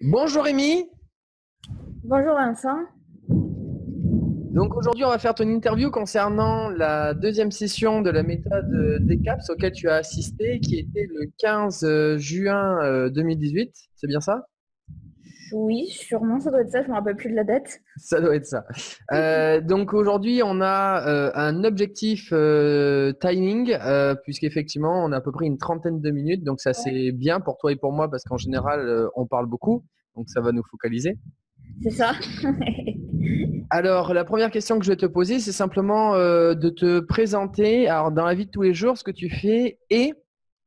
Bonjour Rémi. Bonjour Vincent. Donc aujourd'hui, on va faire ton interview concernant la deuxième session de la méthode DECAPS auquel tu as assisté, qui était le 15 juin 2018. C'est bien ça? Oui, sûrement, ça doit être ça, je me rappelle plus de la date. Ça doit être ça. Donc aujourd'hui, on a un objectif timing, puisqu'effectivement, on a à peu près une trentaine de minutes. Donc ça, Ouais. c'est bien pour toi et pour moi, parce qu'en général, on parle beaucoup. Donc ça va nous focaliser. C'est ça. Alors, la première question que je vais te poser, c'est simplement de te présenter alors, dans la vie de tous les jours ce que tu fais et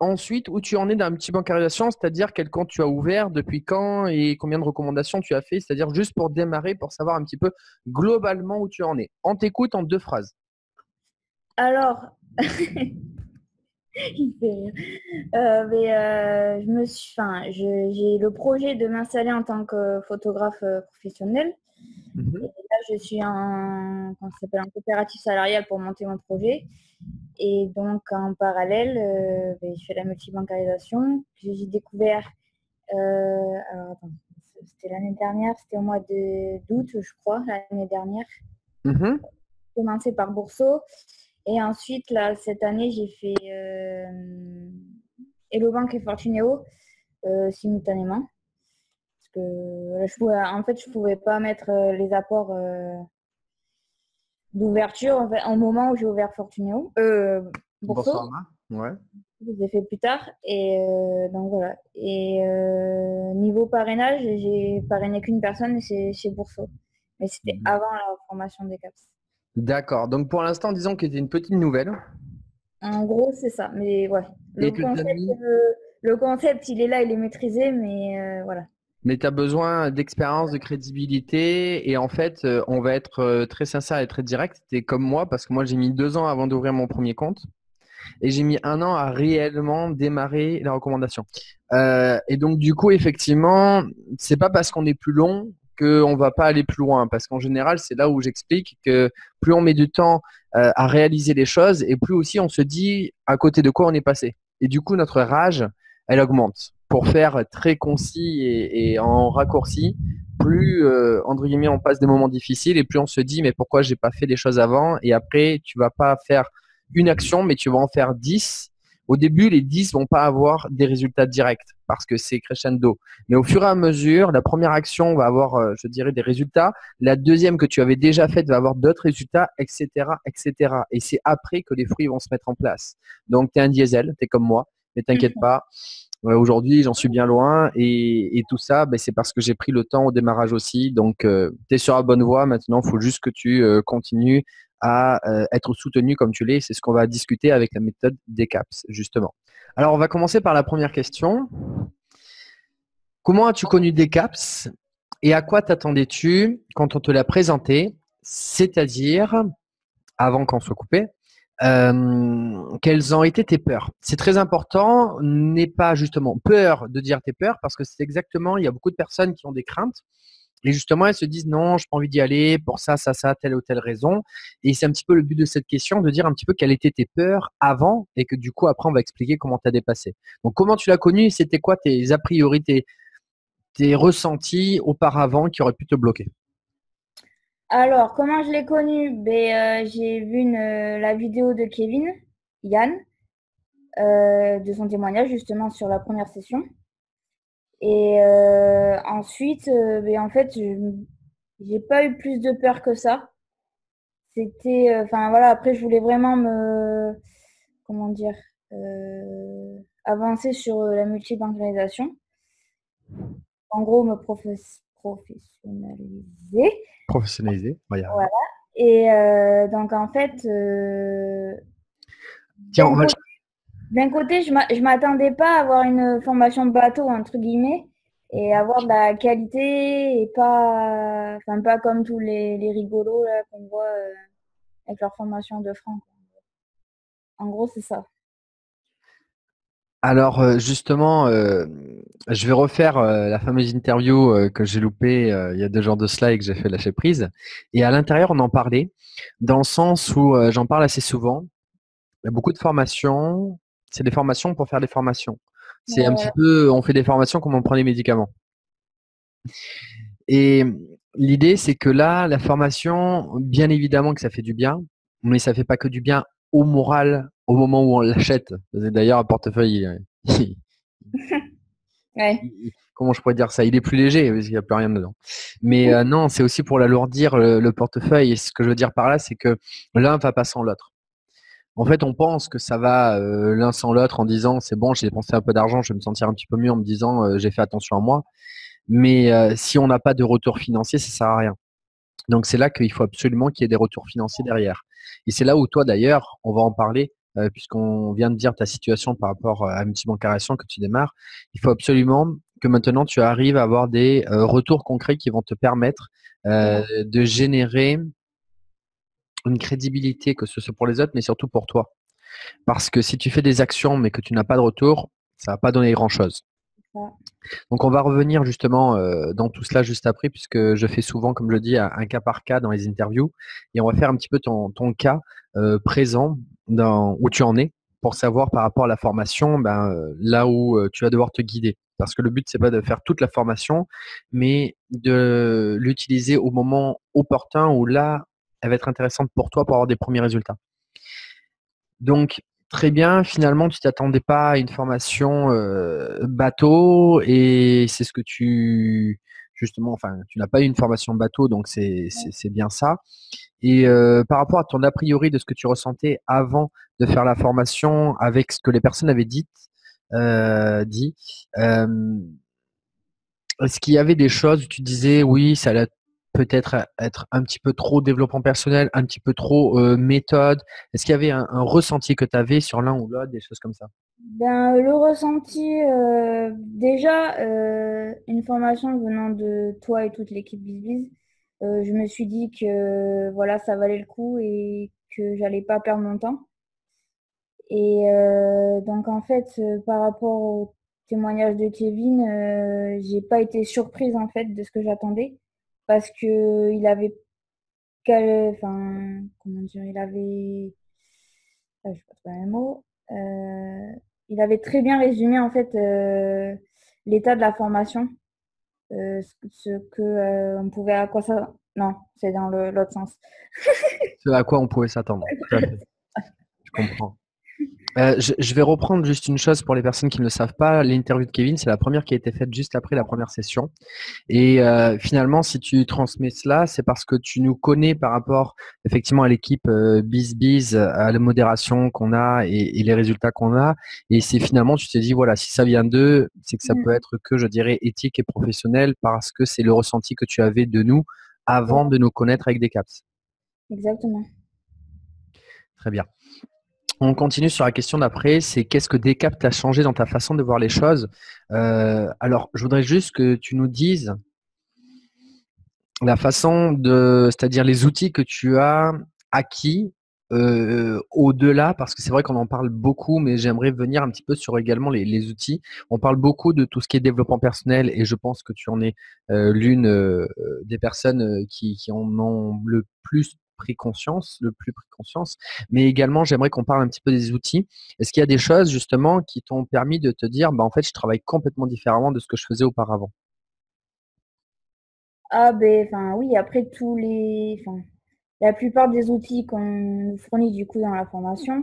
ensuite où tu en es dans un petit bancarisation, c'est-à-dire quel compte tu as ouvert, depuis quand et combien de recommandations tu as fait, c'est-à-dire juste pour démarrer, pour savoir un petit peu globalement où tu en es. On t'écoute en deux phrases. Alors, il fait rire. J'ai le projet de m'installer en tant que photographe professionnel. Et Mhm. là, je suis comment ça s'appelle, en coopérative salariale pour monter mon projet. Et donc, en parallèle, je fais la multibancarisation. J'ai découvert, alors attends, c'était l'année dernière, c'était au mois d'août, je crois, l'année dernière. Mhm. Commencé par Bourseau. Et ensuite, là, cette année, j'ai fait Hello Bank et Fortuneo simultanément. Parce que en fait, je pouvais pas mettre les apports d'ouverture au moment où j'ai ouvert Fortuneo. Bourseau, Boursorama. Ouais. je les ai fait plus tard. Et donc voilà. Et niveau parrainage, j'ai parrainé qu'une personne, et c'est chez Bourseau. Mais c'était avant la formation des CAPS. D'accord. Donc pour l'instant, disons que c'était une petite nouvelle En gros, c'est ça. Mais ouais, et que tu as mis. le concept, il est là, il est maîtrisé, mais voilà. Mais tu as besoin d'expérience, de crédibilité. Et en fait, on va être très sincère et très direct. T'es comme moi, parce que moi, j'ai mis 2 ans avant d'ouvrir mon premier compte. Et j'ai mis 1 an à réellement démarrer les recommandations. Et donc, du coup, effectivement, c'est pas parce qu'on est plus long qu'on va pas aller plus loin. Parce qu'en général, c'est là où j'explique que plus on met du temps à réaliser les choses et plus aussi on se dit à côté de quoi on est passé. Et du coup, notre rage, elle augmente. Pour faire très concis et en raccourci, plus entre guillemets on passe des moments difficiles et plus on se dit mais pourquoi j'ai pas fait les choses avant et après tu vas pas faire une action mais tu vas en faire 10. Au début les 10 vont pas avoir des résultats directs parce que c'est crescendo, mais au fur et à mesure la première action va avoir je dirais des résultats, la deuxième que tu avais déjà faite va avoir d'autres résultats, etc., et c'est après que les fruits vont se mettre en place. Donc tu es un diesel, tu es comme moi, mais t'inquiète pas. Aujourd'hui, j'en suis bien loin et tout ça, ben, c'est parce que j'ai pris le temps au démarrage aussi. Donc, tu es sur la bonne voie. Maintenant, il faut juste que tu continues à être soutenu comme tu l'es. C'est ce qu'on va discuter avec la méthode DECAPS, justement. Alors, on va commencer par la première question. Comment as-tu connu DECAPS et à quoi t'attendais-tu quand on te l'a présenté? C'est-à-dire, avant qu'on soit coupé, quelles ont été tes peurs? C'est très important, n'aie pas justement peur de dire tes peurs parce que c'est exactement, il y a beaucoup de personnes qui ont des craintes et justement elles se disent non, je n'ai pas envie d'y aller pour ça, ça, ça, telle ou telle raison. Et c'est un petit peu le but de cette question, de dire un petit peu quelles étaient tes peurs avant et que du coup après on va expliquer comment tu as dépassé. Donc comment tu l'as connu, c'était quoi tes a priori, tes ressentis auparavant qui auraient pu te bloquer? Alors, comment je l'ai connu? J'ai vu la vidéo de Kevin, Yann, de son témoignage justement sur la première session. Et ensuite, en fait, j'ai pas eu plus de peur que ça. C'était, enfin voilà, après, je voulais vraiment comment dire, avancer sur la multibancarisation. En gros, professionnaliser. Professionnalisé, on va y arriver. Voilà. Et donc, en fait, Tiens, d'un côté, d'un côté, je m'attendais pas à avoir une formation bateau, entre guillemets, et avoir de la qualité, et pas, enfin, pas comme tous les rigolos là, qu'on voit avec leur formation de francs. En gros, c'est ça. Alors justement, je vais refaire la fameuse interview que j'ai loupée il y a 2 jours de cela et que j'ai fait lâcher prise. Et à l'intérieur, on en parlait dans le sens où j'en parle assez souvent. Il y a beaucoup de formations. C'est des formations pour faire des formations. C'est un petit Ouais, peu, on fait des formations comme on prend des médicaments. Et l'idée, c'est que là, la formation, bien évidemment que ça fait du bien, mais ça fait pas que du bien au moral au moment où on l'achète. D'ailleurs, un portefeuille, Ouais. comment je pourrais dire ça? Il est plus léger parce qu'il n'y a plus rien dedans. Mais non, c'est aussi pour l'alourdir le portefeuille. Et ce que je veux dire par là, c'est que l'un va pas sans l'autre. En fait, on pense que ça va l'un sans l'autre en disant c'est bon, j'ai dépensé un peu d'argent, je vais me sentir un petit peu mieux en me disant j'ai fait attention à moi. Mais si on n'a pas de retour financier, ça sert à rien. Donc c'est là qu'il faut absolument qu'il y ait des retours financiers derrière. Et c'est là où toi d'ailleurs, on va en parler, puisqu'on vient de dire ta situation par rapport à multibancarisation que tu démarres. Il faut absolument que maintenant tu arrives à avoir des retours concrets qui vont te permettre de générer une crédibilité, que ce soit pour les autres, mais surtout pour toi. Parce que si tu fais des actions mais que tu n'as pas de retour, ça va pas donner grand-chose. Ouais. Donc on va revenir justement dans tout cela juste après, puisque je fais souvent, comme je dis, un cas par cas dans les interviews. Et on va faire un petit peu ton cas présent où tu en es pour savoir par rapport à la formation, là où tu vas devoir te guider. Parce que le but, c'est pas de faire toute la formation, mais de l'utiliser au moment opportun où là, elle va être intéressante pour toi pour avoir des premiers résultats. Donc, très bien, finalement, tu t'attendais pas à une formation bateau et c'est ce que justement, enfin, tu n'as pas eu une formation bateau, donc c'est bien ça. Et par rapport à ton a priori de ce que tu ressentais avant de faire la formation avec ce que les personnes avaient dit, euh, est-ce qu'il y avait des choses où tu disais oui, ça allait peut-être être un petit peu trop développement personnel, un petit peu trop méthode? Est-ce qu'il y avait un ressenti que tu avais sur l'un ou l'autre, des choses comme ça? Ben, le ressenti, déjà, une formation venant de toi et toute l'équipe BizBiz, je me suis dit que voilà, ça valait le coup et que j'allais pas perdre mon temps. Et donc en fait, par rapport au témoignage de Kevin, j'ai pas été surprise en fait de ce que j'attendais parce que il avait enfin comment dire, il avait je sais pas trouver un mot. Il avait très bien résumé en fait l'état de la formation, ce que on pouvait à quoi ça. Non, c'est dans l'autre sens. Ce à quoi on pouvait s'attendre. Tout à fait. Je comprends. Je vais reprendre juste une chose pour les personnes qui ne le savent pas. L'interview de Kevin, c'est la première qui a été faite juste après la première session. Et finalement, si tu transmets cela, c'est parce que tu nous connais par rapport effectivement à l'équipe BizBiz, à la modération qu'on a et les résultats qu'on a. Et c'est finalement, tu t'es dit, voilà, si ça vient d'eux, c'est que ça peut être que, je dirais, éthique et professionnel parce que c'est le ressenti que tu avais de nous avant de nous connaître avec des caps. Exactement. Très bien. On continue sur la question d'après, c'est qu'est-ce que Decap t'a changé dans ta façon de voir les choses? Alors, je voudrais juste que tu nous dises la façon c'est-à-dire les outils que tu as acquis au-delà, parce que c'est vrai qu'on en parle beaucoup, mais j'aimerais venir un petit peu sur également les outils. On parle beaucoup de tout ce qui est développement personnel et je pense que tu en es l'une des personnes qui en ont le plus pris conscience, mais également j'aimerais qu'on parle un petit peu des outils. Est-ce qu'il y a des choses justement qui t'ont permis de te dire, en fait, je travaille complètement différemment de ce que je faisais auparavant? Ah ben, enfin oui, après enfin la plupart des outils qu'on nous fournit du coup dans la formation.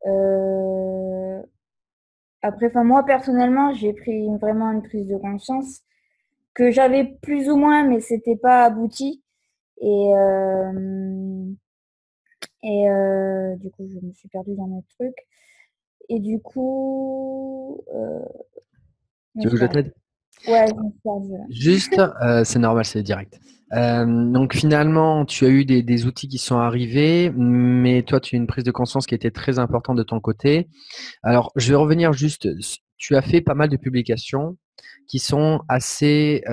euh, Après, enfin moi personnellement, j'ai pris vraiment une prise de conscience que j'avais plus ou moins, mais c'était pas abouti. Et du coup, je me suis perdue dans mes trucs. Et du coup, je me Tu veux suis que je perdue. t'aide? Ouais, je me suis perdue là. Juste, c'est normal, c'est direct. Donc finalement, tu as eu des outils qui sont arrivés, mais toi, tu as une prise de conscience qui était très importante de ton côté. Alors, je vais revenir juste. Tu as fait pas mal de publications qui sont assez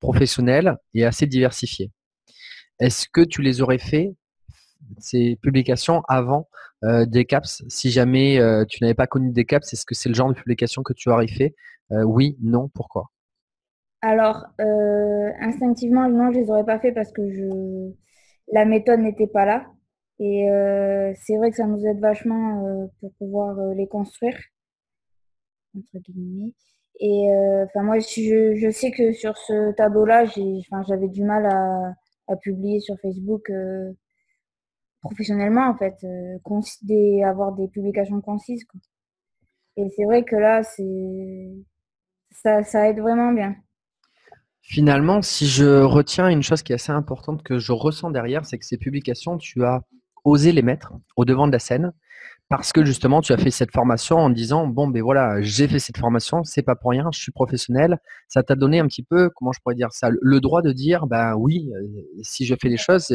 professionnelles et assez diversifiées. Est-ce que tu les aurais fait, ces publications, avant Decaps? Si jamais tu n'avais pas connu Decaps, est-ce que c'est le genre de publication que tu aurais fait? Oui, non, pourquoi? Alors, instinctivement, non, je les aurais pas fait parce que la méthode n'était pas là. Et c'est vrai que ça nous aide vachement pour pouvoir les construire, entre guillemets. Et enfin moi je sais que sur ce tableau-là, j'avais du mal à publier sur Facebook professionnellement en fait, avoir des publications concises, quoi. Et c'est vrai que là, ça aide vraiment bien. Finalement, si je retiens une chose qui est assez importante que je ressens derrière, c'est que ces publications, tu as osé les mettre au devant de la scène parce que justement, tu as fait cette formation en disant, bon, ben voilà, j'ai fait cette formation, c'est pas pour rien, je suis professionnel. Ça t'a donné un petit peu, comment je pourrais dire ça, le droit de dire, ben oui, si je fais les choses,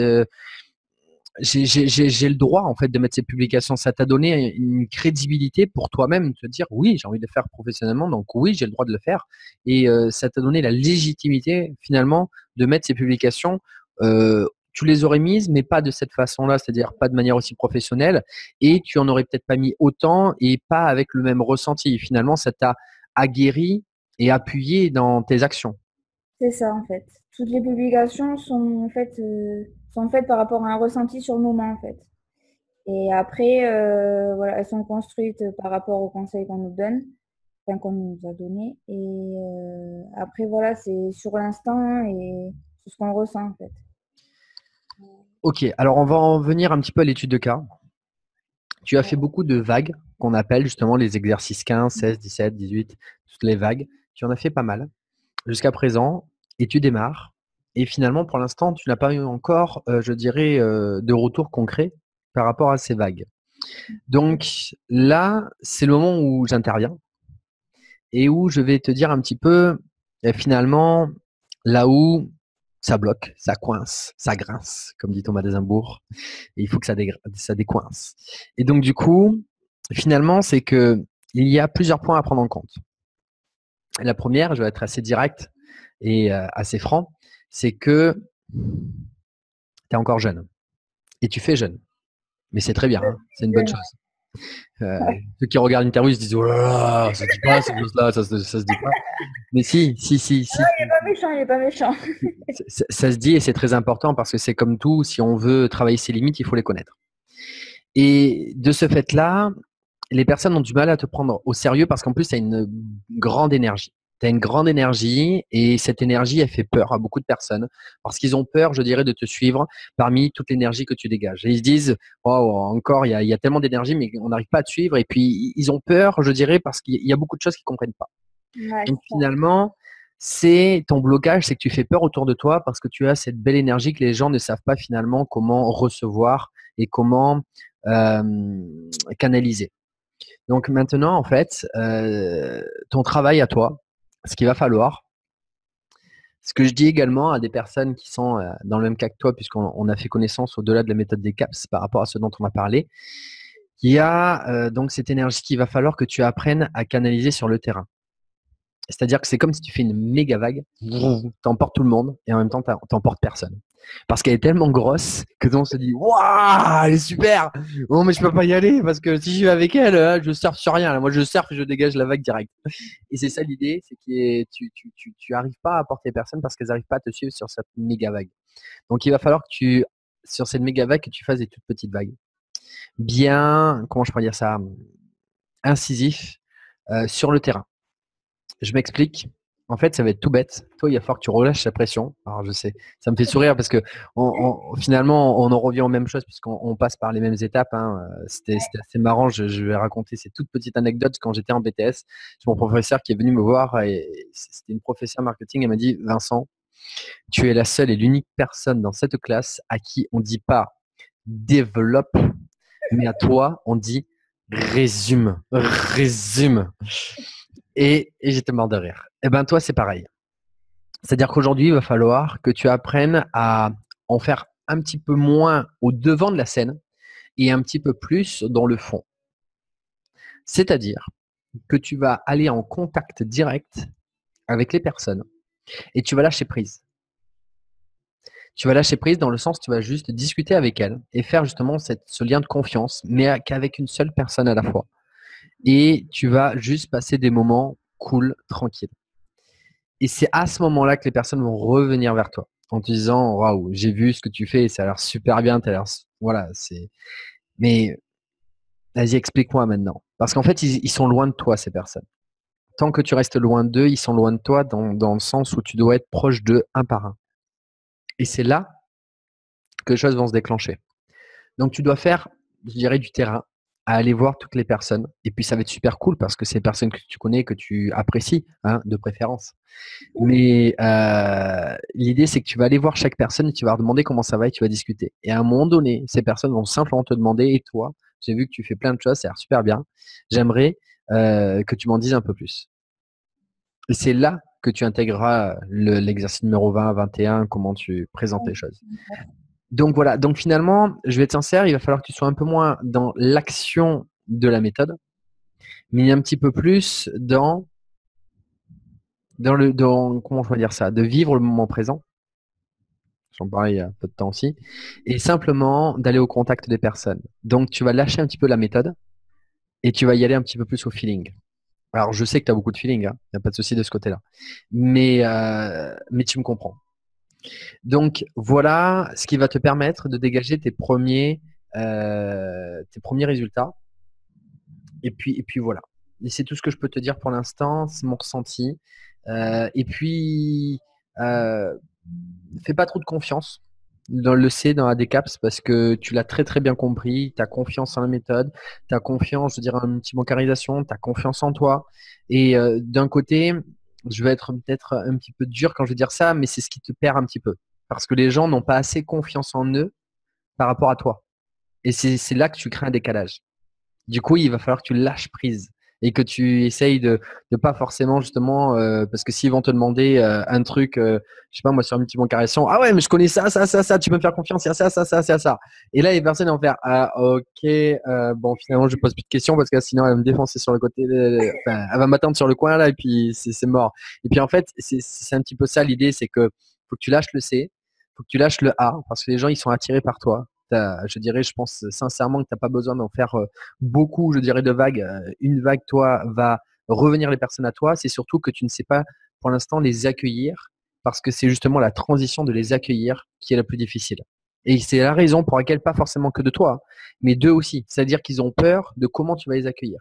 j'ai le droit en fait de mettre ces publications. Ça t'a donné une crédibilité pour toi-même, te dire oui, j'ai envie de le faire professionnellement, donc oui, j'ai le droit de le faire. Et ça t'a donné la légitimité finalement de mettre ces publications. Tu les aurais mises, mais pas de cette façon-là, c'est-à-dire pas de manière aussi professionnelle. Et tu en aurais peut-être pas mis autant et pas avec le même ressenti. Finalement, ça t'a aguerri et appuyé dans tes actions. C'est ça en fait. Toutes les publications sont faites par rapport à un ressenti sur le moment en fait. Et après, voilà, elles sont construites par rapport aux conseils qu'on nous donne, enfin qu'on nous a donné. Et après, voilà, c'est sur l'instant et sur ce qu'on ressent en fait. Ok, alors on va en venir un petit peu à l'étude de cas. Tu as fait beaucoup de vagues qu'on appelle justement les exercices 15, 16, 17, 18, toutes les vagues. Tu en as fait pas mal jusqu'à présent et tu démarres. Et finalement, pour l'instant, tu n'as pas eu encore, je dirais, de retour concret par rapport à ces vagues. Donc là, c'est le moment où j'interviens et où je vais te dire un petit peu, finalement, là où ça bloque, ça coince, ça grince, comme dit Thomas Desimbourg. Et il faut que ça décoince. Et donc, du coup, finalement, c'est que il y a plusieurs points à prendre en compte. La première, je vais être assez direct et assez franc, c'est que tu es encore jeune et tu fais jeune. Mais c'est très bien, hein, c'est une bonne Jeune, chose. Ceux qui regardent l'interview, ils se disent oh là là, ça se dit pas ces choses-là, ça se dit pas. Mais si, si, si, si, il est pas méchant, il est pas méchant. ça se dit et c'est très important parce que c'est comme tout, si on veut travailler ses limites, il faut les connaître. Et de ce fait-là, les personnes ont du mal à te prendre au sérieux parce qu'en plus, tu as une grande énergie. Tu as une grande énergie et cette énergie, elle fait peur à beaucoup de personnes parce qu'ils ont peur, je dirais, de te suivre parmi toute l'énergie que tu dégages. Et ils se disent, oh, encore, il y a tellement d'énergie, mais on n'arrive pas à te suivre. Et puis, ils ont peur, je dirais, parce qu'il y a beaucoup de choses qu'ils ne comprennent pas. Ouais, Donc, c'est ça. finalement, c'est ton blocage, c'est que tu fais peur autour de toi parce que tu as cette belle énergie que les gens ne savent pas finalement comment recevoir et comment canaliser. Donc maintenant, en fait, ton travail à toi, ce qu'il va falloir, ce que je dis également à des personnes qui sont dans le même cas que toi, puisqu'on a fait connaissance au-delà de la méthode des CAPS par rapport à ce dont on a parlé, il y a donc cette énergie qu'il va falloir que tu apprennes à canaliser sur le terrain. C'est-à-dire que c'est comme si tu fais une méga vague, tu emportes tout le monde et en même temps, tu n'emportes personne. Parce qu'elle est tellement grosse que tout le monde se dit waouh, elle est super. Oh, mais je peux pas y aller parce que si je vais avec elle, je surfe sur rien. Là. Moi, je surfe et je dégage la vague direct. Et c'est ça l'idée, c'est que tu arrives pas à apporter personne parce qu'elles n'arrivent pas à te suivre sur cette méga vague. Donc, il va falloir que sur cette méga vague, que tu fasses des toutes petites vagues. Bien, comment je pourrais dire ça, incisif sur le terrain. Je m'explique. En fait, ça va être tout bête. Toi, il va falloir que tu relâches la pression. Alors, je sais, ça me fait sourire parce que finalement, on en revient aux mêmes choses puisqu'on passe par les mêmes étapes. Hein. C'était assez marrant. Je vais raconter ces toutes petites anecdotes quand j'étais en BTS. C'est mon professeur qui est venu me voir et c'était une professeure marketing. Elle m'a dit, Vincent, tu es la seule et l'unique personne dans cette classe à qui on dit pas développe, mais à toi, on dit résume, résume. Et j'étais mort de rire. Et ben toi, c'est pareil. C'est-à-dire qu'aujourd'hui, il va falloir que tu apprennes à en faire un petit peu moins au devant de la scène et un petit peu plus dans le fond. C'est-à-dire que tu vas aller en contact direct avec les personnes et tu vas lâcher prise. Tu vas lâcher prise dans le sens où tu vas juste discuter avec elles et faire justement ce lien de confiance, mais qu'avec une seule personne à la fois. Et tu vas juste passer des moments cool, tranquilles. Et c'est à ce moment-là que les personnes vont revenir vers toi en te disant waouh, j'ai vu ce que tu fais, ça a l'air super bien, t'as l'air voilà, c'est mais vas-y, explique-moi maintenant parce qu'en fait, ils sont loin de toi ces personnes. tant que tu restes loin d'eux, ils sont loin de toi dans le sens où tu dois être proche d'eux un par un. Et c'est là que les choses vont se déclencher. Donc, tu dois faire, je dirais, du terrain, à aller voir toutes les personnes. Et puis, ça va être super cool parce que c'est des personnes que tu connais, que tu apprécies, hein, de préférence. Mais l'idée, c'est que tu vas aller voir chaque personne et tu vas leur demander comment ça va et tu vas discuter. Et à un moment donné, ces personnes vont simplement te demander, et toi, j'ai vu que tu fais plein de choses, ça a l'air super bien. J'aimerais que tu m'en dises un peu plus. Et c'est là que tu intégreras l'exercice numéro 20, 21, comment tu présentes les choses. Donc voilà, donc finalement, je vais être sincère, il va falloir que tu sois un peu moins dans l'action de la méthode, mais un petit peu plus dans comment je vais dire ça, de vivre le moment présent. J'en parlais il y a un peu de temps aussi. Et simplement d'aller au contact des personnes. Donc tu vas lâcher un petit peu la méthode et tu vas y aller un petit peu plus au feeling. Alors je sais que tu as beaucoup de feeling, hein, il n'y a pas de souci de ce côté-là. Mais tu me comprends. Donc voilà ce qui va te permettre de dégager tes premiers résultats. Et puis voilà. Et c'est tout ce que je peux te dire pour l'instant, c'est mon ressenti. Et puis, fais pas trop de confiance dans le C, dans la DCAPS, parce que tu l'as très très bien compris, tu as confiance en la méthode, tu as confiance, je dirais, en multi-bancarisation, tu as confiance en toi. Et d'un côté, je vais être peut-être un petit peu dur quand je vais dire ça, mais c'est ce qui te perd un petit peu. Parce que les gens n'ont pas assez confiance en eux par rapport à toi. Et c'est là que tu crées un décalage. Du coup, il va falloir que tu lâches prise et que tu essayes de pas forcément justement parce que s'ils vont te demander un truc, je sais pas moi sur une petite bancarisation, ah ouais mais je connais ça, tu peux me faire confiance, il y a ça. Et là les personnes vont faire ah ok bon finalement je pose plus de questions parce que sinon elle va me défoncer sur le côté, enfin, elle va m'attendre sur le coin là et puis c'est mort. Et puis en fait c'est un petit peu ça l'idée, c'est que faut que tu lâches le C, faut que tu lâches le A parce que les gens ils sont attirés par toi. Je dirais, je pense sincèrement que tu n'as pas besoin d'en faire beaucoup, je dirais, de vagues. Une vague, toi, va revenir les personnes à toi. C'est surtout que tu ne sais pas, pour l'instant, les accueillir parce que c'est justement la transition de les accueillir qui est la plus difficile. Et c'est la raison pour laquelle, pas forcément que de toi, mais d'eux aussi. C'est-à-dire qu'ils ont peur de comment tu vas les accueillir.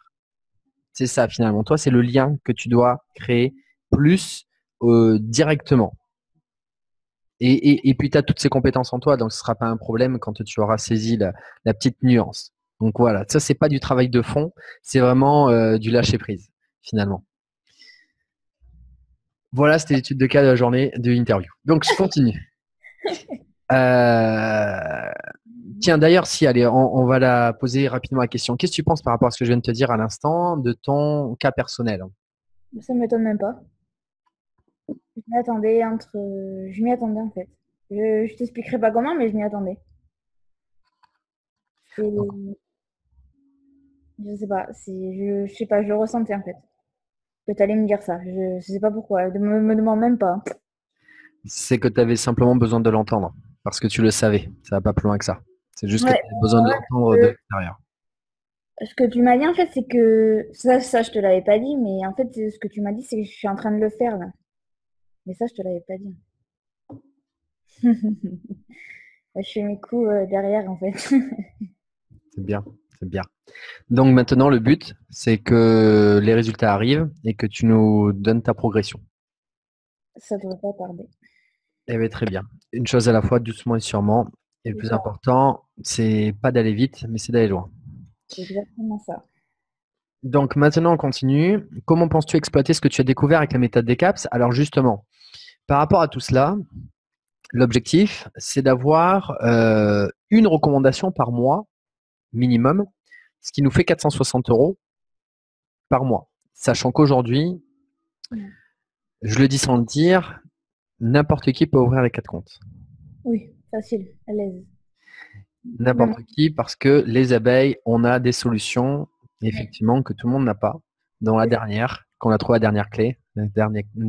C'est ça, finalement. Toi, c'est le lien que tu dois créer plus directement. Et puis, tu as toutes ces compétences en toi, donc ce ne sera pas un problème quand tu auras saisi la petite nuance. Donc voilà, ça, c'est pas du travail de fond, c'est vraiment du lâcher-prise, finalement. Voilà, c'était l'étude de cas de la journée de l'interview. Donc, je continue. Tiens, d'ailleurs, si, allez, on va la poser rapidement la question. Qu'est-ce que tu penses par rapport à ce que je viens de te dire à l'instant de ton cas personnel? Ça ne m'étonne même pas. Je m'y attendais en fait. Je t'expliquerai pas comment, mais je m'y attendais. Je sais pas, je sais pas, je le ressentais en fait. Que tu allais me dire ça. Je sais pas pourquoi. Me demande même pas. C'est que tu avais simplement besoin de l'entendre parce que tu le savais. Ça va pas plus loin que ça. C'est juste que tu avais besoin de l'entendre de l'extérieur. Ce que tu m'as dit en fait, c'est que ça je te l'avais pas dit, mais en fait ce que tu m'as dit, c'est que je suis en train de le faire là. Mais ça je te l'avais pas dit. Je fais mes coups derrière en fait. C'est bien, c'est bien. Donc maintenant, le but, c'est que les résultats arrivent et que tu nous donnes ta progression. Ça devrait pas tarder. Eh bien, très bien. Une chose à la fois, doucement et sûrement. Et le plus important, c'est pas d'aller vite, mais c'est d'aller loin. C'est exactement ça. Donc maintenant, on continue. Comment penses-tu exploiter ce que tu as découvert avec la méthode des CAPS? Alors justement, par rapport à tout cela, l'objectif, c'est d'avoir une recommandation par mois minimum, ce qui nous fait 460 € par mois. Sachant qu'aujourd'hui, je le dis sans le dire, n'importe qui peut ouvrir les 4 comptes. Oui, facile, à l'aise. N'importe qui, parce que les abeilles, on a des solutions, effectivement, que tout le monde n'a pas. Dans la dernière, qu'on a trouvé la dernière clé, une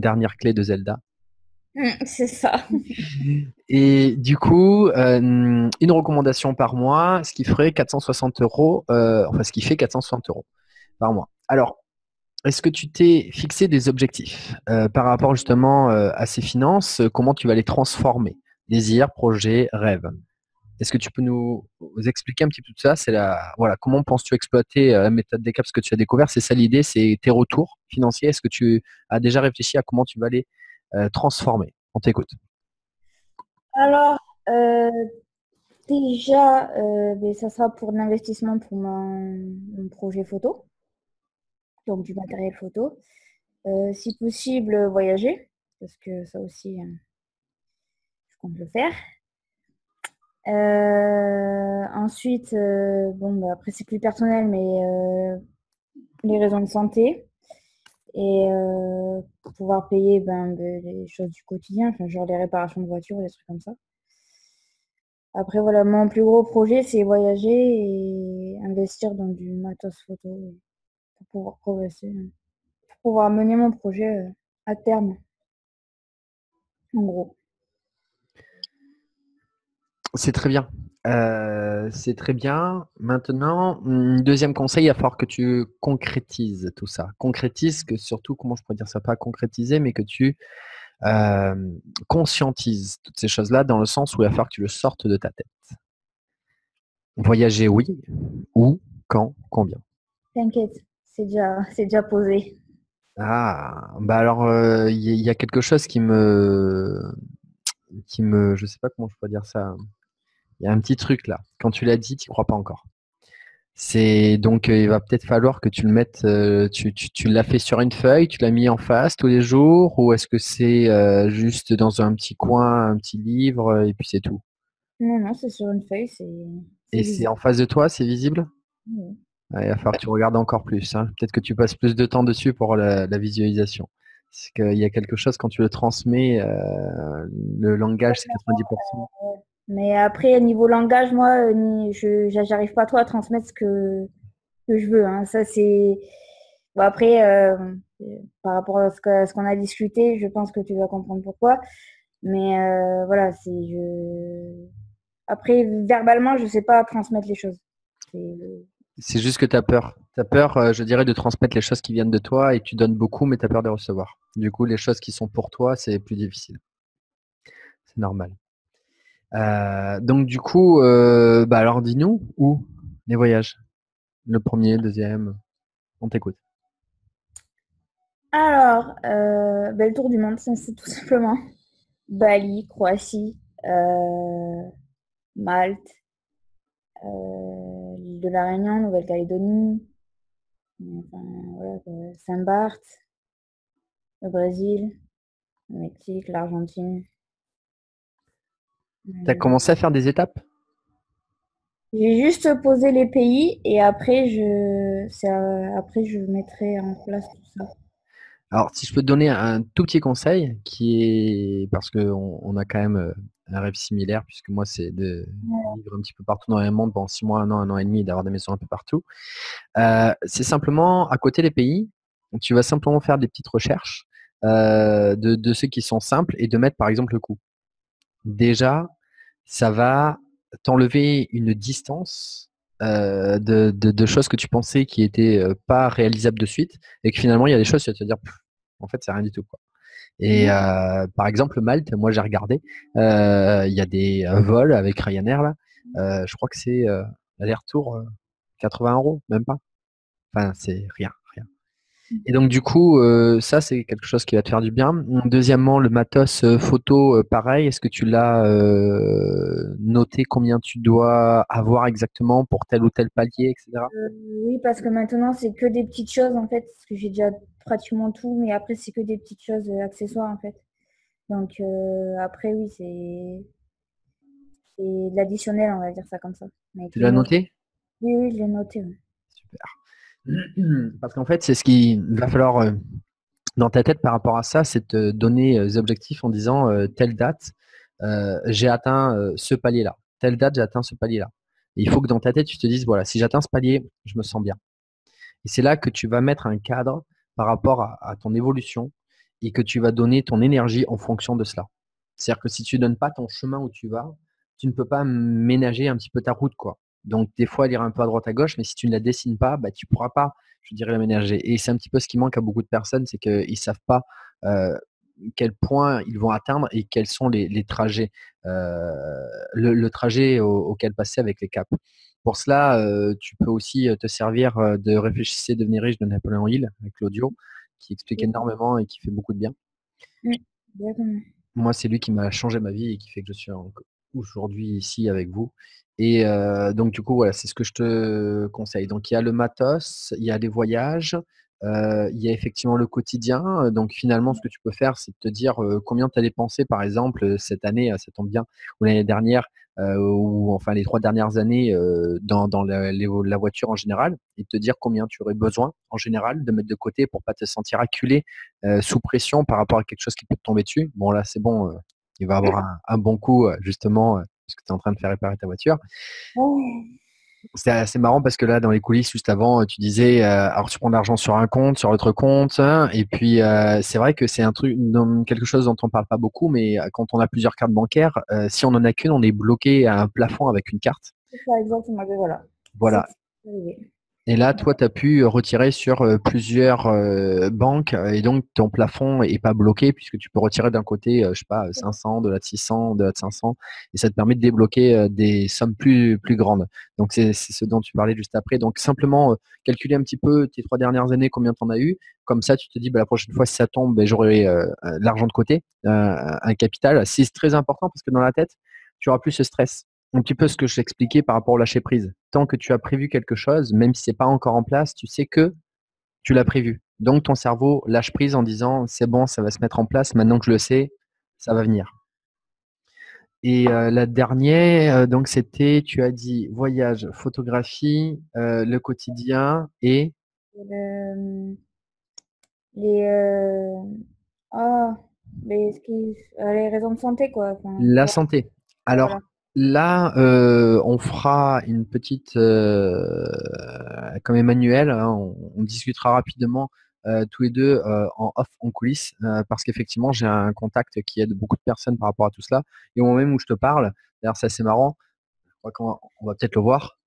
dernière clé de Zelda. C'est ça. Et du coup, une recommandation par mois, ce qui ferait 460 €, enfin ce qui fait 460 € par mois. Alors, est-ce que tu t'es fixé des objectifs par rapport justement à ces finances? Comment tu vas les transformer? Désir, projet, rêve. Est-ce que tu peux nous expliquer un petit peu tout ça? Voilà, comment penses-tu exploiter la méthode des caps que tu as découvert? C'est ça l'idée, c'est tes retours financiers. Est-ce que tu as déjà réfléchi à comment tu vas les transformer? On t'écoute. Alors, déjà, ben, ça sera pour l'investissement pour mon projet photo, donc du matériel photo. Si possible, voyager, parce que ça aussi, je compte le faire. Ensuite, bon, bah, après c'est plus personnel, mais les raisons de santé et pour pouvoir payer les choses du quotidien, enfin, genre les réparations de voitures, des trucs comme ça. Après, voilà, mon plus gros projet, c'est voyager et investir dans du matos photo pour pouvoir progresser, pour pouvoir mener mon projet à terme, en gros. C'est très bien. C'est très bien. Maintenant, deuxième conseil, il va falloir que tu concrétises tout ça. Concrétise, que surtout, comment je pourrais dire ça, pas concrétiser, mais que tu conscientises toutes ces choses-là dans le sens où il va falloir que tu le sortes de ta tête. Voyager, oui. Où, quand, combien? T'inquiète, c'est déjà posé. Ah, bah alors, il y a quelque chose je sais pas comment je pourrais dire ça. Il y a un petit truc là. Quand tu l'as dit, tu crois pas encore. C'est donc il va peut-être falloir que tu le mettes. Tu l'as fait sur une feuille, tu l'as mis en face tous les jours, ou est-ce que c'est juste dans un petit coin, un petit livre, et puis c'est tout? Non, non, c'est sur une feuille, c'est Et c'est visible. en face de toi, c'est visible? Oui. Ouais, il va falloir que tu regardes encore plus, hein. Peut-être que tu passes plus de temps dessus pour la visualisation. Parce qu'il y a quelque chose quand tu le transmets, le langage, c'est 90%. Mais après, niveau langage, moi, j'arrive pas trop à transmettre que je veux, hein. Ça, c'est. Bon, après, par rapport à ce qu'on a discuté, je pense que tu vas comprendre pourquoi. Mais voilà, après, verbalement, je sais pas transmettre les choses. C'est- C'est juste que tu as peur. Tu as peur, je dirais, de transmettre les choses qui viennent de toi et tu donnes beaucoup, mais tu as peur de recevoir. Du coup, les choses qui sont pour toi, c'est plus difficile. C'est normal. Donc, du coup, bah alors dis-nous, où les voyages? Le premier, le deuxième, on t'écoute. Alors, le tour du monde, ça, c'est tout simplement. Bali, Croatie, Malte, l'île de la Réunion, Nouvelle-Calédonie, enfin, voilà, quoi. Saint-Barth, le Brésil, le Mexique, l'Argentine. Tu as commencé à faire des étapes? J'ai juste posé les pays et après après je mettrai en place tout ça. Alors, si je peux te donner un tout petit conseil, qui est parce qu'on a quand même un rêve similaire, puisque moi, c'est de Voilà. vivre un petit peu partout dans le monde pendant 6 mois, un an et demi, et d'avoir des maisons un peu partout. C'est simplement, à côté des pays, tu vas simplement faire des petites recherches de ceux qui sont simples et de mettre par exemple le coût. Déjà, ça va t'enlever une distance de choses que tu pensais qui étaient pas réalisables de suite et que finalement il y a des choses, tu vas te dire, pff, en fait, c'est rien du tout, quoi. Et Mhm. par exemple, Malte, moi j'ai regardé, il y a des vols avec Ryanair là, je crois que c'est aller-retour 80 euros, même pas. Enfin, c'est rien, rien. Et donc du coup, ça c'est quelque chose qui va te faire du bien. Deuxièmement, le matos photo, pareil. Est-ce que tu l'as noté combien tu dois avoir exactement pour tel ou tel palier, etc. Oui, parce que maintenant c'est que des petites choses en fait, parce que j'ai déjà pratiquement tout, mais après c'est que des petites choses accessoires en fait. Donc après oui, c'est de l'additionnel, on va dire ça comme ça. Mais Tu qui est l'as noté. noté? Oui, oui, je l'ai noté. Oui. Super. Parce qu'en fait, c'est ce qu'il va falloir dans ta tête par rapport à ça, c'est te donner des objectifs en disant telle date, j'ai atteint ce palier-là. Telle date, j'ai atteint ce palier-là. Et il faut que dans ta tête, tu te dises, voilà, si j'atteins ce palier, je me sens bien. Et c'est là que tu vas mettre un cadre par rapport à ton évolution et que tu vas donner ton énergie en fonction de cela. C'est-à-dire que si tu ne donnes pas ton chemin où tu vas, tu ne peux pas ménager un petit peu ta route, quoi. Donc, des fois, elle ira un peu à droite à gauche, mais si tu ne la dessines pas, bah, tu ne pourras pas, je dirais, la ménager. Et c'est un petit peu ce qui manque à beaucoup de personnes, c'est qu'ils ne savent pas. quel point ils vont atteindre et quels sont les trajets, le trajet auquel passer avec les caps. Pour cela, tu peux aussi te servir de Réfléchissez, devenez riche de Napoléon Hill avec l'audio qui explique énormément et qui fait beaucoup de bien. Exactement. Moi, c'est lui qui m'a changé ma vie et qui fait que je suis aujourd'hui ici avec vous. Et donc du coup, voilà, c'est ce que je te conseille. Donc il y a le matos, il y a les voyages, il y a effectivement le quotidien. Donc finalement, ce que tu peux faire, c'est de te dire, combien tu as dépensé, par exemple, cette année, ça tombe bien, ou l'année dernière, ou enfin les 3 dernières années, dans la voiture en général, et de te dire combien tu aurais besoin en général de mettre de côté pour pas te sentir acculé, sous pression par rapport à quelque chose qui peut te tomber dessus. Bon là, c'est bon, il va avoir un bon coup, justement, parce que tu es en train de faire réparer ta voiture. C'est assez marrant parce que là, dans les coulisses, juste avant, tu disais, alors tu prends de l'argent sur un compte, sur l'autre compte, hein, et puis c'est vrai que c'est un truc, quelque chose dont on parle pas beaucoup, mais quand on a plusieurs cartes bancaires, si on en a qu'une, on est bloqué à un plafond avec une carte. C'est ça, exactement. Mais voilà. Voilà. C'est arrivé. Et là, toi, tu as pu retirer sur plusieurs banques et donc ton plafond est pas bloqué puisque tu peux retirer d'un côté, je sais pas, 500, de l'autre 600, de l'autre 500 et ça te permet de débloquer des sommes plus grandes. Donc, c'est ce dont tu parlais juste après. Donc, simplement calculer un petit peu tes 3 dernières années, combien tu en as eu. Comme ça, tu te dis, bah, la prochaine fois, si ça tombe, ben, j'aurai de l'argent de côté, un capital. C'est très important parce que dans la tête, tu auras plus ce stress. Un petit peu ce que je t'expliquais par rapport au lâcher prise. Tant que tu as prévu quelque chose, même si c'est pas encore en place, tu sais que tu l'as prévu. Donc ton cerveau lâche prise en disant c'est bon, ça va se mettre en place. Maintenant que je le sais, ça va venir. Et la dernière, donc c'était, tu as dit voyage, photographie, le quotidien et Le- les, ah, les raisons de santé, quoi. Enfin, la voilà. santé. Alors Voilà. là, on fera une petite, comme Emmanuel, hein, on discutera rapidement tous les deux en off, en coulisses, parce qu'effectivement, j'ai un contact qui aide beaucoup de personnes par rapport à tout cela. Et au moment même où je te parle, d'ailleurs, c'est assez marrant, je crois qu'on va peut-être le voir.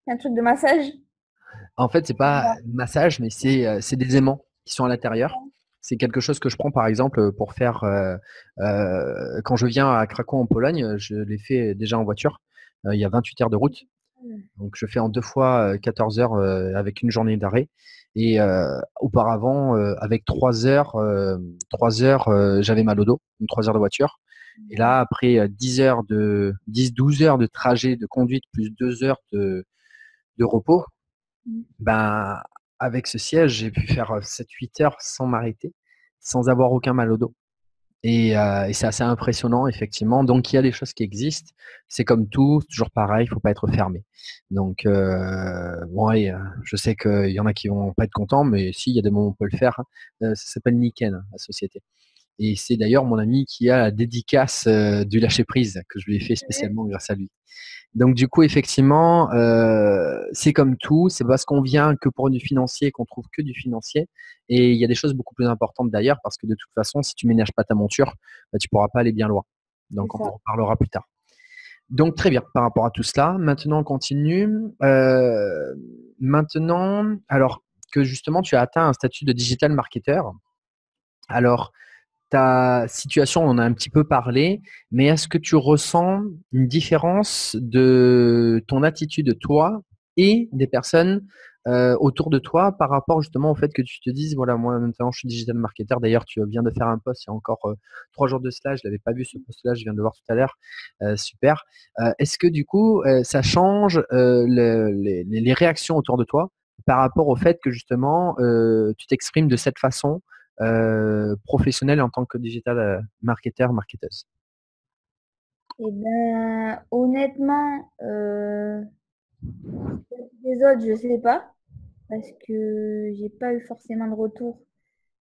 Un truc de massage. En fait, c'est pas massage, mais c'est des aimants qui sont à l'intérieur. C'est quelque chose que je prends par exemple pour faire quand je viens à Cracow en Pologne, je l'ai fait déjà en voiture. Il y a 28 heures de route, donc je fais en 2 fois 14 heures avec une journée d'arrêt. Et auparavant, avec 3 heures, 3 heures, j'avais mal au dos, donc 3 heures de voiture. Et là, après 10-12 heures de trajet de conduite plus 2 heures de repos, ben, avec ce siège, j'ai pu faire 7-8 heures sans m'arrêter, sans avoir aucun mal au dos. Et c'est assez impressionnant, effectivement. Donc, il y a des choses qui existent. C'est comme tout, c'est toujours pareil, il ne faut pas être fermé. Donc, bon, allez, je sais qu'il y en a qui vont pas être contents, mais si, il y a des moments où on peut le faire, hein. Ça s'appelle Niken, la société. Et c'est d'ailleurs mon ami qui a la dédicace du lâcher-prise que je lui ai fait spécialement grâce à lui. Donc du coup, effectivement, c'est comme tout, c'est parce qu'on vient que pour du financier qu'on trouve que du financier. Et il y a des choses beaucoup plus importantes d'ailleurs, parce que de toute façon, si tu ménages pas ta monture, bah, tu pourras pas aller bien loin. C'est Donc on ça. en reparlera plus tard. Donc très bien par rapport à tout cela. Maintenant, on continue. Maintenant, alors que justement tu as atteint un statut de digital marketer, alors ta situation, on en a un petit peu parlé, mais est-ce que tu ressens une différence de ton attitude, toi, et des personnes autour de toi par rapport justement au fait que tu te dises, voilà, moi maintenant je suis digital marketer. D'ailleurs, tu viens de faire un post il y a encore 3 jours de cela, je l'avais pas vu ce post-là, je viens de le voir tout à l'heure. Super. Est-ce que du coup, ça change les réactions autour de toi par rapport au fait que justement tu t'exprimes de cette façon professionnel en tant que digital marketer, marketeuse? Eh ben, honnêtement, les autres, je sais pas, parce que j'ai pas eu forcément de retour,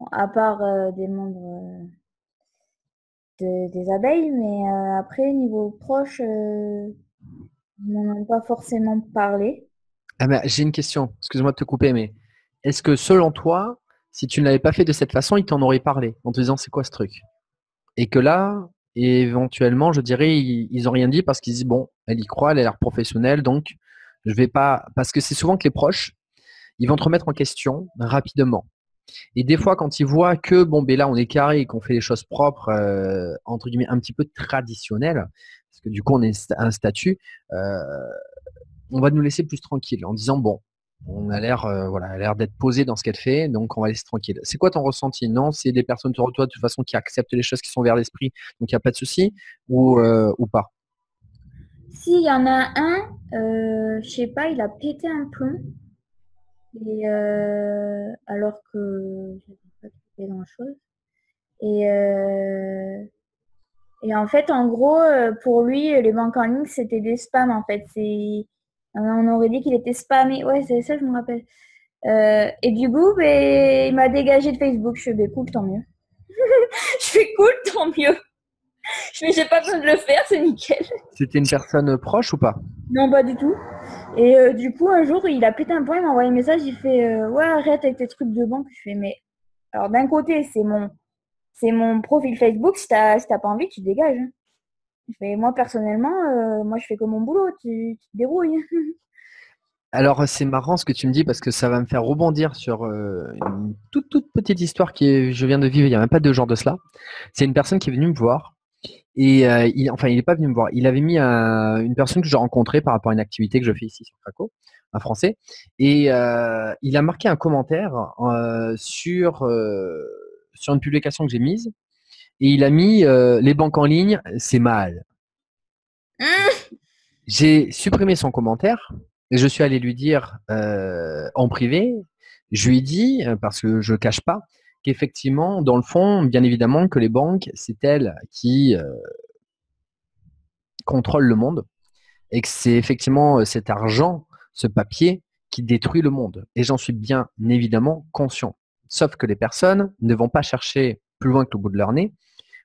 bon, à part des membres des abeilles, mais après, niveau proche, ils m'en ont pas forcément parlé. Ah bah, j'ai une question, excuse-moi de te couper, mais est-ce que selon toi, si tu ne l'avais pas fait de cette façon, ils t'en auraient parlé en te disant c'est quoi ce truc? Et que là, éventuellement, je dirais, ils ont rien dit parce qu'ils disent bon, elle y croit, elle a l'air professionnelle, donc je vais pas. Parce que c'est souvent que les proches, ils vont te remettre en question rapidement. Et des fois, quand ils voient que bon, ben là, on est carré et qu'on fait les choses propres, entre guillemets, un petit peu traditionnelles, parce que du coup, on est un statut, on va nous laisser plus tranquille en disant bon, on a l'air, voilà, elle a l'air d'être posée dans ce qu'elle fait, donc on va laisser tranquille. C'est quoi ton ressenti? Non, c'est des personnes autour de toi de toute façon qui acceptent les choses qui sont vers l'esprit, donc il n'y a pas de souci, ou pas? Si, il y en a un, je sais pas, il a pété un plomb. Et alors que j'avais pas fait grand-chose. Et, euh, et en fait, en gros, pour lui, les banques en ligne, c'était des spams, en fait. On aurait dit qu'il était spammé. Ouais, c'est ça, je me rappelle. Et du coup, ben, il m'a dégagé de Facebook. Je fais, ben, cool, tant mieux. Je fais cool, tant mieux. Je fais, j'ai pas besoin de le faire, c'est nickel. C'était une personne proche ou pas? Non, pas du tout. Et du coup, un jour, il a pété un point, il m'a envoyé un message, il fait, ouais, arrête avec tes trucs de banque. Je fais, mais alors d'un côté, c'est mon profil Facebook. Si t'as pas envie, tu te dégages, hein. Mais moi, personnellement, moi, je fais comme mon boulot. Tu te débrouilles. Alors, c'est marrant ce que tu me dis parce que ça va me faire rebondir sur une toute petite histoire je viens de vivre il n'y a même pas 2 jours de cela. C'est une personne qui est venue me voir et enfin, il n'est pas venu me voir. Il avait mis une personne que j'ai rencontrée par rapport à une activité que je fais ici sur Craco, un Français, et il a marqué un commentaire sur une publication que j'ai mise et il a mis les banques en ligne, c'est mal. J'ai supprimé son commentaire et je suis allé lui dire en privé, je lui ai dit, parce que je ne cache pas, qu'effectivement, dans le fond, bien évidemment, que les banques, c'est elles qui contrôlent le monde et que c'est effectivement cet argent, ce papier, qui détruit le monde. Et j'en suis bien évidemment conscient. Sauf que les personnes ne vont pas chercher plus loin que le bout de leur nez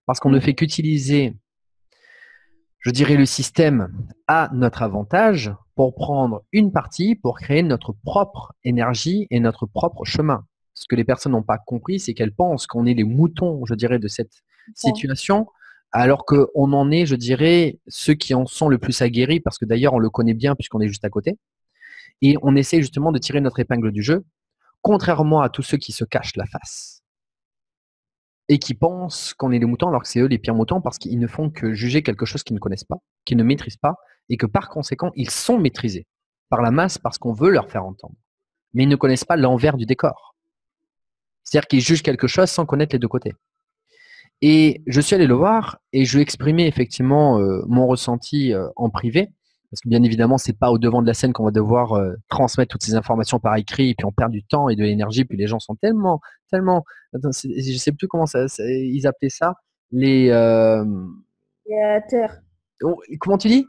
parce qu'on ne fait qu'utiliser, je dirais, le système à notre avantage pour prendre une partie, pour créer notre propre énergie et notre propre chemin. Ce que les personnes n'ont pas compris, c'est qu'elles pensent qu'on est les moutons, je dirais, de cette situation, alors qu'on en est, je dirais, ceux qui en sont le plus aguerris, parce que d'ailleurs, on le connaît bien puisqu'on est juste à côté. Et on essaie justement de tirer notre épingle du jeu, contrairement à tous ceux qui se cachent la face et qui pensent qu'on est les moutons alors que c'est eux les pires moutons parce qu'ils ne font que juger quelque chose qu'ils ne connaissent pas, qu'ils ne maîtrisent pas et que par conséquent, ils sont maîtrisés par la masse parce qu'on veut leur faire entendre. Mais ils ne connaissent pas l'envers du décor. C'est-à-dire qu'ils jugent quelque chose sans connaître les deux côtés. Et je suis allé le voir et je lui ai exprimé effectivement mon ressenti en privé. Parce que bien évidemment, c'est pas au devant de la scène qu'on va devoir transmettre toutes ces informations par écrit, et puis on perd du temps et de l'énergie, puis les gens sont tellement, attends, je sais plus comment ils appelaient ça, les, Créateur. comment tu dis?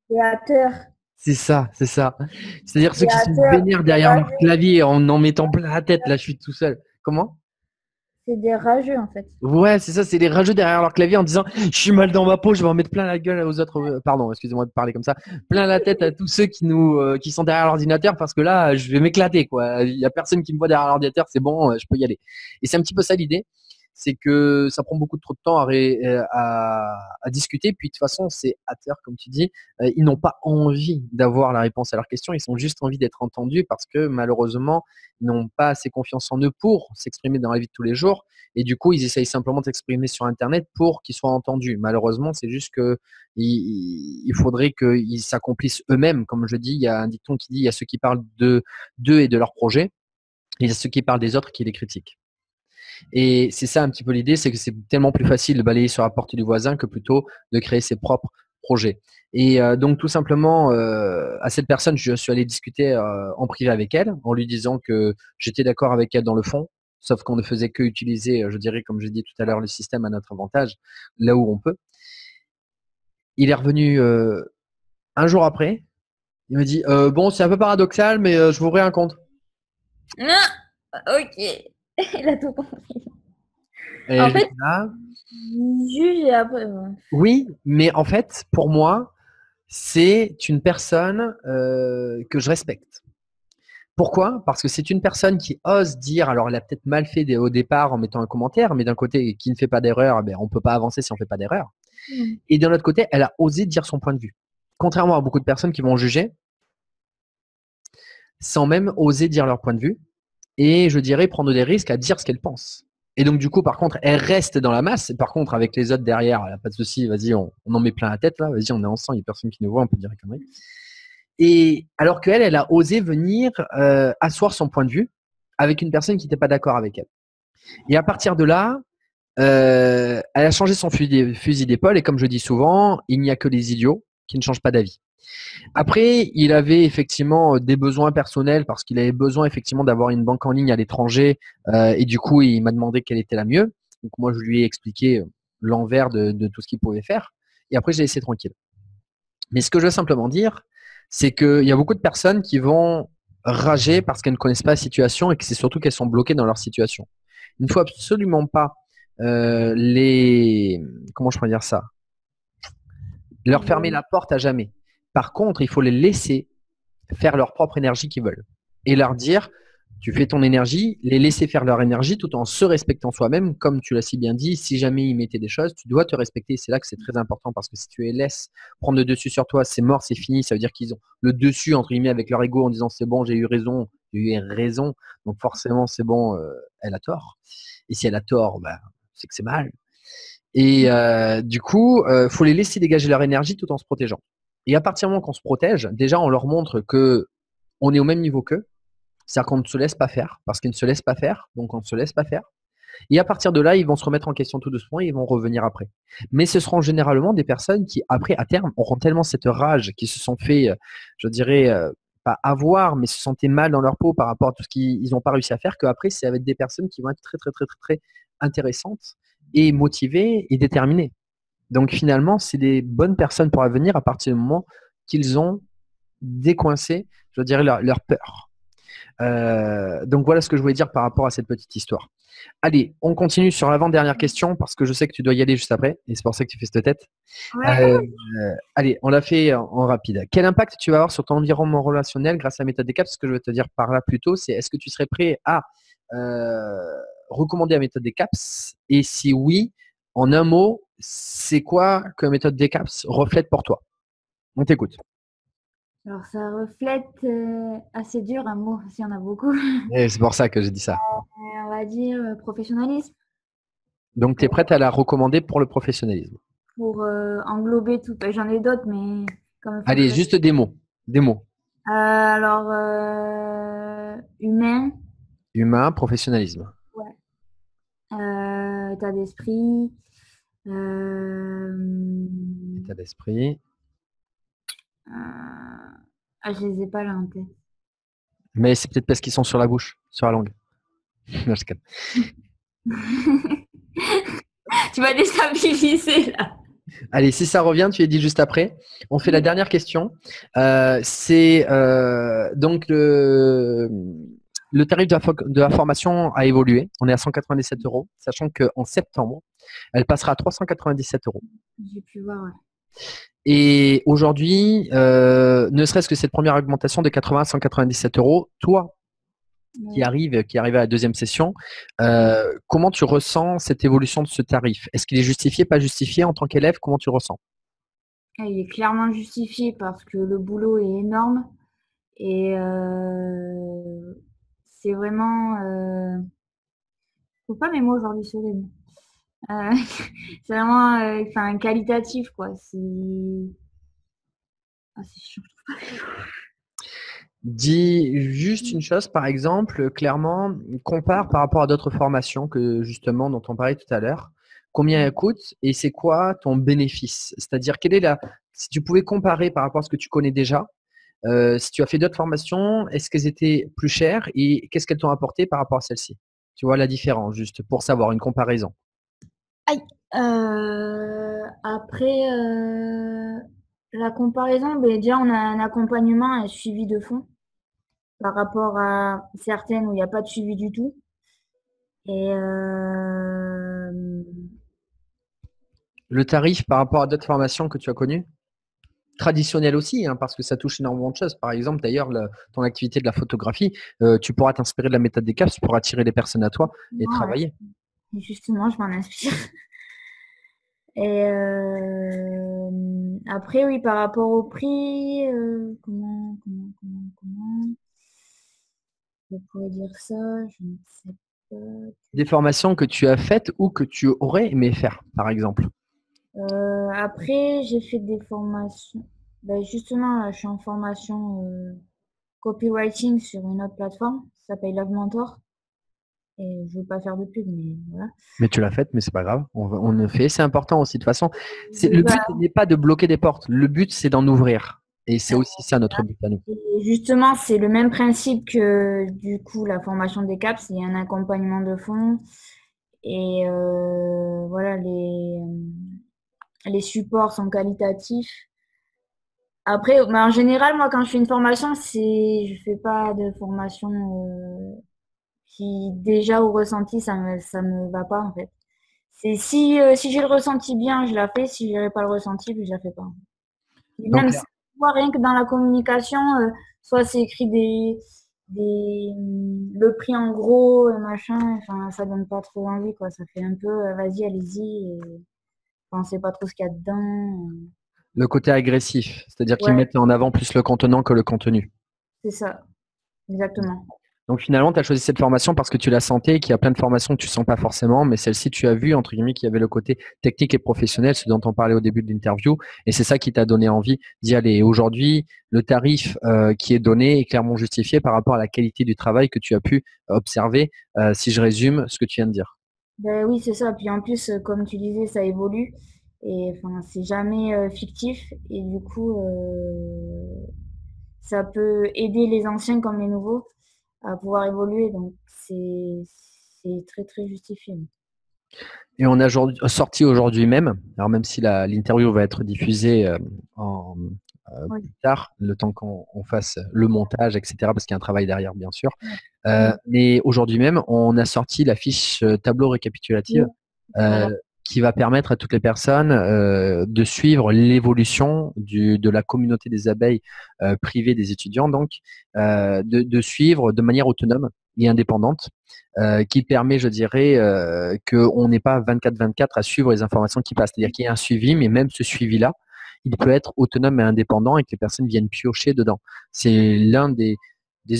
Créateur. C'est ça, c'est ça. C'est-à-dire ceux qui se Créateur. vénèrent derrière leur clavier en mettant plein la tête. Là, je suis tout seul. Comment? C'est des rageux, en fait. Ouais, c'est ça, c'est les rageux derrière leur clavier en disant je suis mal dans ma peau, je vais en mettre plein la gueule aux autres. Pardon, excusez-moi de parler comme ça. Plein la tête à tous ceux qui sont derrière l'ordinateur parce que là, je vais m'éclater, quoi. Il y a personne qui me voit derrière l'ordinateur, c'est bon, je peux y aller. Et c'est un petit peu ça l'idée, c'est que ça prend beaucoup trop de temps à discuter. Puis de toute façon, c'est haters, comme tu dis, ils n'ont pas envie d'avoir la réponse à leurs questions, ils ont juste envie d'être entendus parce que malheureusement, ils n'ont pas assez confiance en eux pour s'exprimer dans la vie de tous les jours. Et du coup, ils essayent simplement de s'exprimer sur Internet pour qu'ils soient entendus. Malheureusement, c'est juste qu'il faudrait qu'ils s'accomplissent eux-mêmes. Comme je dis, il y a un dicton qui dit il y a ceux qui parlent d'eux et de leurs projets, et il y a ceux qui parlent des autres qui les critiquent. Et c'est ça un petit peu l'idée, c'est que c'est tellement plus facile de balayer sur la porte du voisin que plutôt de créer ses propres projets. Et donc tout simplement, à cette personne, je suis allé discuter en privé avec elle, en lui disant que j'étais d'accord avec elle dans le fond, sauf qu'on ne faisait que utiliser, je dirais, comme je dit tout à l'heure, le système à notre avantage, là où on peut. Il est revenu un jour après, il me dit bon, c'est un peu paradoxal, mais je vous ouvrir un compte. Ah, ok. Il a tout compris. Et En fait, là, il juge et après. oui, mais en fait, pour moi, c'est une personne que je respecte. Pourquoi? Parce que c'est une personne qui ose dire, alors elle a peut-être mal fait au départ en mettant un commentaire, mais d'un côté, qui ne fait pas d'erreur, ben, on ne peut pas avancer si on ne fait pas d'erreur. Et d'un autre côté, elle a osé dire son point de vue. Contrairement à beaucoup de personnes qui vont juger, sans même oser dire leur point de vue. et je dirais prendre des risques à dire ce qu'elle pense. Et donc, du coup, par contre, elle reste dans la masse. Et par contre, avec les autres derrière, il n'y a pas de souci, vas-y, on en met plein la tête, là. Vas-y, on est ensemble, il n'y a personne qui nous voit, on peut dire une connerie. Et alors qu'elle, elle a osé venir asseoir son point de vue avec une personne qui n'était pas d'accord avec elle. Et à partir de là, elle a changé son fusil d'épaule. Et comme je dis souvent, il n'y a que les idiots qui ne changent pas d'avis. Après, il avait effectivement des besoins personnels parce qu'il avait besoin effectivement d'avoir une banque en ligne à l'étranger et du coup, il m'a demandé quelle était la mieux. Donc moi, je lui ai expliqué l'envers de tout ce qu'il pouvait faire et après, j'ai laissé tranquille. Mais ce que je veux simplement dire, c'est qu'il y a beaucoup de personnes qui vont rager parce qu'elles ne connaissent pas la situation et que c'est surtout qu'elles sont bloquées dans leur situation. Il ne faut absolument pas comment je pourrais dire ça, leur fermer la porte à jamais. Par contre, il faut les laisser faire leur propre énergie qu'ils veulent et leur dire tu fais ton énergie, les laisser faire leur énergie tout en se respectant soi-même. Comme tu l'as si bien dit, si jamais ils mettaient des choses, tu dois te respecter. C'est là que c'est très important parce que si tu les laisses prendre le dessus sur toi, c'est mort, c'est fini. Ça veut dire qu'ils ont le dessus, entre guillemets, avec leur ego en disant c'est bon, j'ai eu raison. Donc forcément, c'est bon, elle a tort. Et si elle a tort, bah, c'est que c'est mal. Et du coup, faut les laisser dégager leur énergie tout en se protégeant. Et à partir du moment qu'on se protège, déjà, on leur montre que on est au même niveau qu'eux. C'est-à-dire qu'on ne se laisse pas faire, parce qu'ils ne se laissent pas faire, donc on ne se laisse pas faire. Et à partir de là, ils vont se remettre en question tout doucement et ils vont revenir après. Mais ce seront généralement des personnes qui, après, à terme, auront tellement cette rage, qui se sont fait, je dirais, pas avoir, mais se sentaient mal dans leur peau par rapport à tout ce qu'ils n'ont pas réussi à faire, qu'après, c'est avec des personnes qui vont être très, très, très, très, très intéressantes et motivées et déterminées. Donc finalement, c'est des bonnes personnes pour l'avenir à partir du moment qu'ils ont décoincé, je dirais, leur peur. Donc voilà ce que je voulais dire par rapport à cette petite histoire. Allez, on continue sur l'avant-dernière question parce que je sais que tu dois y aller juste après et c'est pour ça que tu fais cette tête. Ouais. Allez, on l'a fait en rapide. Quel impact tu vas avoir sur ton environnement relationnel grâce à la méthode des CAPS? Ce que je veux te dire par là plus tôt, c'est est-ce que tu serais prêt à recommander la méthode des CAPS? Et si oui, en un mot, c'est quoi que la méthode des CAPS reflète pour toi? On t'écoute. Alors, ça reflète assez dur un mot, s'il y en a beaucoup. Et c'est pour ça que j'ai dit ça. On va dire professionnalisme Donc, tu es prête à la recommander pour le professionnalisme. pour englober tout. J'en ai d'autres, mais comme il faut que Allez, je... juste des mots. Des mots. Alors, humain, Humain, professionnalisme. ouais. État d'esprit, euh, État d'esprit. je les ai pas là en tête. Mais c'est peut-être parce qu'ils sont sur la bouche, sur la langue. Non, je calme. Tu vas déstabiliser là. Allez, si ça revient, tu es dit juste après. On fait la dernière question. C'est donc le tarif de la formation a évolué. On est à 197 €, sachant qu'en septembre, elle passera à 397 €. J'ai pu voir, ouais. Et aujourd'hui, ne serait-ce que cette première augmentation de 80 à 197 €, toi qui arrive à la deuxième session, comment tu ressens cette évolution de ce tarif? Est-ce qu'il est justifié, pas justifié en tant qu'élève? Comment tu le ressens? Il est clairement justifié parce que le boulot est énorme et c'est vraiment. Faut pas mes mots aujourd'hui, c'est horrible. C'est vraiment qualitatif, quoi. C'est chiant. Dis juste une chose, par exemple, clairement, compare par rapport à d'autres formations que justement dont on parlait tout à l'heure. Combien elles coûtent et c'est quoi ton bénéfice? C'est-à-dire, si tu pouvais comparer par rapport à ce que tu connais déjà, si tu as fait d'autres formations, est-ce qu'elles étaient plus chères et qu'est-ce qu'elles t'ont apporté par rapport à celle-ci? Tu vois la différence, juste pour savoir une comparaison. Aïe. Après, la comparaison, ben, déjà, on a un accompagnement et un suivi de fond par rapport à certaines où il n'y a pas de suivi du tout. Et Le tarif par rapport à d'autres formations que tu as connues? Traditionnelles aussi, hein, parce que ça touche énormément de choses. Par exemple, d'ailleurs, ton activité de la photographie, tu pourras t'inspirer de la méthode des CAPS pour attirer les personnes à toi et travailler. justement, je m'en inspire. Et après, oui, par rapport au prix, comment je pourrais dire ça? Je ne sais pas. Des formations que tu as faites ou que tu aurais aimé faire, par exemple. Après, j'ai fait des formations. Ben, justement, là, je suis en formation copywriting sur une autre plateforme. Ça s'appelle Love Mentor. Et je veux pas faire de pub, mais voilà. Mais tu l'as faite, mais c'est pas grave. On le fait. C'est important aussi. De toute façon, Et le but bah, n'est pas de bloquer des portes. Le but, c'est d'en ouvrir. Et c'est aussi ça notre but à nous. et justement, c'est le même principe que du coup la formation des CAPS. Il y a un accompagnement de fond. Et voilà, les supports sont qualitatifs. Après, mais en général, moi, quand je fais une formation, je fais pas de formation qui déjà au ressenti, ça me va pas en fait. C'est si j'ai le ressenti bien, je la fais. Si j'ai pas le ressenti, puis je la fais pas. Et Donc, même ça, rien que dans la communication, soit c'est écrit le prix en gros, machin, enfin, ça donne pas trop envie, quoi. Ça fait un peu, vas-y, allez-y, et enfin, on sait pas trop ce qu'il y a dedans. le côté agressif, c'est-à-dire qu'ils Ouais, mettent en avant plus le contenant que le contenu. c'est ça, exactement. Donc finalement, tu as choisi cette formation parce que tu la sentais et qu'il y a plein de formations que tu sens pas forcément, mais celle-ci, tu as vu, entre guillemets, qu'il y avait le côté technique et professionnel, ce dont on parlait au début de l'interview, et c'est ça qui t'a donné envie d'y aller. Et aujourd'hui, le tarif qui est donné est clairement justifié par rapport à la qualité du travail que tu as pu observer, si je résume ce que tu viens de dire. Ben oui, c'est ça. Puis en plus, comme tu disais, ça évolue. Et enfin, c'est jamais fictif. Et du coup, ça peut aider les anciens comme les nouveaux à pouvoir évoluer. Donc, c'est très, très justifié. Et on a sorti aujourd'hui même, alors même si l'interview va être diffusée en, Oui. plus tard, le temps qu'on fasse le montage, etc., parce qu'il y a un travail derrière, bien sûr. Mm. Mais aujourd'hui même, on a sorti la fiche tableau récapitulative Oui. euh, Voilà. qui va permettre à toutes les personnes de suivre l'évolution de la communauté des abeilles privées des étudiants, donc de suivre de manière autonome et indépendante, qui permet, je dirais, qu'on n'est pas 24/24 à suivre les informations qui passent. C'est-à-dire qu'il y a un suivi, mais même ce suivi-là, il peut être autonome et indépendant et que les personnes viennent piocher dedans. C'est l'un des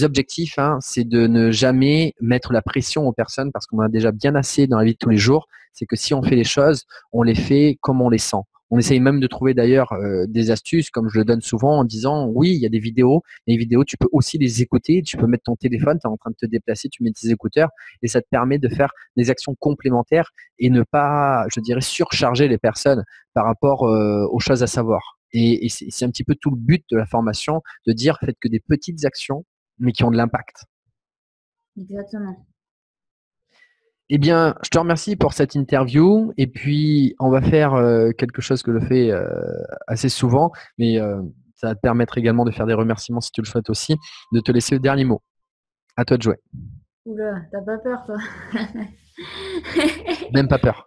objectifs, hein, c'est de ne jamais mettre la pression aux personnes parce qu'on en a déjà bien assez dans la vie de tous les jours. C'est que si on fait les choses, on les fait comme on les sent. On essaye même de trouver d'ailleurs des astuces, comme je le donne souvent, en disant oui, il y a des vidéos. Les vidéos, tu peux aussi les écouter. Tu peux mettre ton téléphone, tu es en train de te déplacer, tu mets tes écouteurs et ça te permet de faire des actions complémentaires et ne pas, je dirais, surcharger les personnes par rapport aux choses à savoir. Et c'est un petit peu tout le but de la formation, de dire faites que des petites actions, mais qui ont de l'impact. Exactement. Eh bien, je te remercie pour cette interview. Et puis, on va faire quelque chose que je fais assez souvent, mais ça va te permettre également de faire des remerciements si tu le souhaites aussi, de te laisser le dernier mot. À toi de jouer. Oula, t'as pas peur, toi? Même pas peur.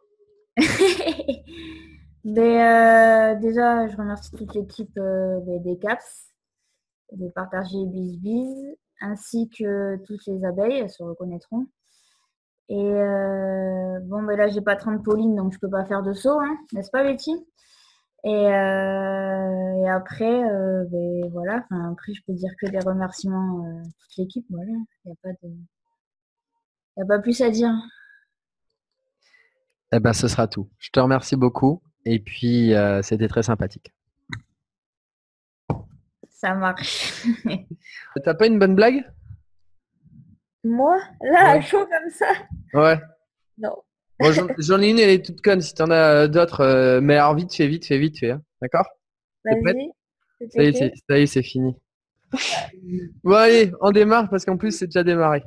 Déjà, je remercie toute l'équipe des CAPS de partager BizBiz, ainsi que toutes les abeilles, elles se reconnaîtront. Et bon, là, j'ai pas 30 Pauline, donc je peux pas faire de saut, hein, n'est-ce pas, Betty? Et après, voilà, enfin, après, je peux dire que des remerciements à toute l'équipe, voilà. Il n'y a pas plus à dire. Eh ben, ce sera tout. Je te remercie beaucoup. Et puis, c'était très sympathique. Ça marche. T'as pas une bonne blague? Moi, là, à Ouais. chaud comme ça? Ouais. Non. Bon, j'en ai une, elle est toute conne. Si t'en as d'autres, mais alors vite fait, vite fait, vite fait. Hein. D'accord? T'es prête? Vas-y, c'était fait. Ça y est, c'est fini. Bon, allez, on démarre parce qu'en plus, c'est déjà démarré.